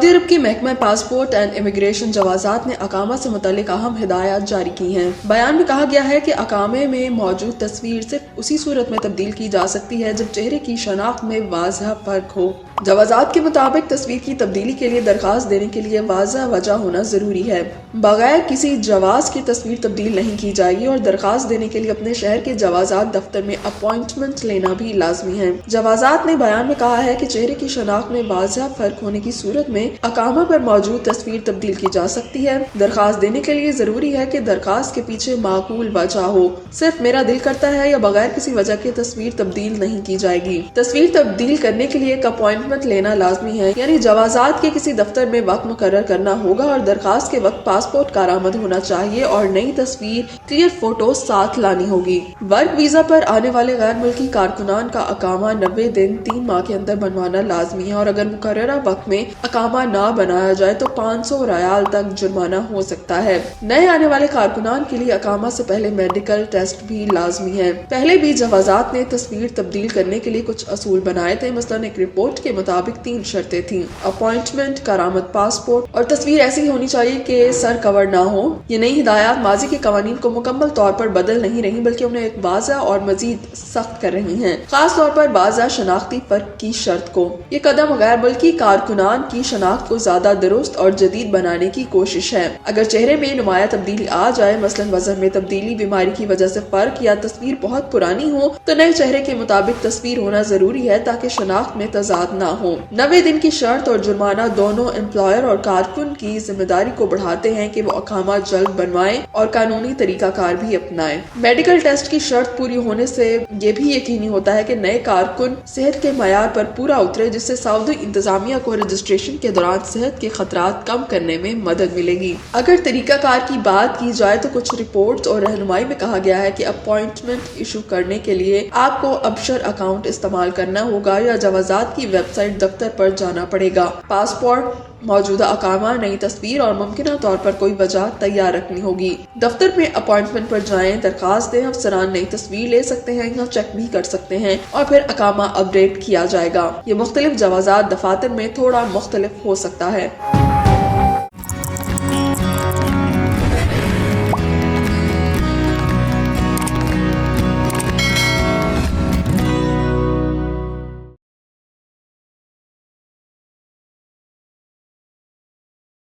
Saudi अरब की महकमा passport and immigration जवाजात ने अकामा से मुतालिक अहम हिदायत जारी की हैं। बयान में कहा गया है कि अकामे में मौजूद तस्वीर सिर्फ उसी सूरत में तब्दील की जा सकती है जब चेहरे की शनाख्त में वाज़ह फर्क हो। जवाजात के मुताबिक तस्वीर की तब्दीली के लिए दरखास्त देने के लिए वाज़ह वजह होना जरूरी है। बगैर किसी जवाज की तस्वीर तब्दील नहीं की जाएगी और दरखास्त देने के लिए अपने शहर के जवाजात दफ्तर में अपॉइंटमेंट लेना भी लाजमी है। जवाजात ने बयान में कहा है कि चेहरे की शनाख्त में वाज़ह फर्क होने की सूरत में अकामा पर मौजूद तस्वीर तब्दील की जा सकती है। दरखास्त देने के लिए जरूरी है कि दरखास्त के पीछे माकूल वजह हो। सिर्फ मेरा दिल करता है या बगैर किसी वजह के तस्वीर तब्दील नहीं की जाएगी। तस्वीर तब्दील करने के लिए एक अपॉइंटमेंट लेना लाजमी है, यानी जवाजात के किसी दफ्तर में वक्त मुकर्रर करना होगा और दरखास्त के वक्त पासपोर्ट कारआमद होना चाहिए और नई तस्वीर क्लियर फोटो साथ लानी होगी। वर्क वीजा पर आने वाले गैर मुल्की कारकुनान का अकामा 90 दिन 3 माह के अंदर बनवाना लाजमी है और अगर मुकर्ररा वक्त में अकामा ना बनाया जाए तो 500 रियाल तक जुर्माना हो सकता है। नए आने वाले कारकुनान के लिए अकामा से पहले मेडिकल टेस्ट भी लाजमी है। पहले भी जवाजात ने तस्वीर तब्दील करने के लिए कुछ असूल बनाए थे। मसलन एक रिपोर्ट के मुताबिक 3 शर्तें थीं: अपॉइंटमेंट, करामत पासपोर्ट और तस्वीर ऐसी होनी चाहिए कि सर कवर ना हो। ये नई हिदायत माजी के कवानीन को मुकम्मल तौर पर बदल नहीं रही बल्कि उन्हें एक वाज़ह और मजीद सख्त कर रही हैं, खास तौर पर वाज़ह शनाख्ती फर्क की शर्त को। ये कदम गैर मुल्की कारकुनान की शनाख्त को ज्यादा दुरुस्त और जदीद बनाने की कोशिश है। अगर चेहरे में नुमाया तब्दीली आ जाए, मसलन वजन में तब्दीली, बीमारी की वजह से फर्क या तस्वीर बहुत पुरानी हो, तो नए चेहरे के मुताबिक तस्वीर होना जरूरी है ताकि शनाख्त में तजाद ना हो। 90 दिन की शर्त और जुर्माना दोनों एम्प्लॉयर और कारकुन की जिम्मेदारी को बढ़ाते हैं कि वो अकामा जल्द बनवाएं और कानूनी तरीकाकार भी अपनाएं। मेडिकल टेस्ट की शर्त पूरी होने से ये भी यकीनी होता है कि नए कारकुन सेहत के मयार पर पूरा उतरे, जिससे सऊदी इंतजामिया को रजिस्ट्रेशन के दौरान सेहत के खतरात कम करने में मदद मिलेगी। अगर तरीकाकार की बात की जाए तो कुछ रिपोर्ट्स और रहनुमाई में कहा गया है कि अपॉइंटमेंट इशू करने के लिए आपको अबशर अकाउंट इस्तेमाल करना होगा या जवाजात की वेबसाइट दफ्तर पर जाना पड़ेगा। पासपोर्ट, मौजूदा अकामा, नई तस्वीर और मुमकिन तौर पर कोई वजह तैयार रखनी होगी। दफ्तर में अपॉइंटमेंट पर जाएं, दरखास्त दें, अफसरान नई तस्वीर ले सकते हैं या चेक भी कर सकते हैं और फिर अकामा अपडेट किया जाएगा। ये मुख्तलिफ जवाजात दफातर में थोड़ा मुख्तलिफ हो सकता है।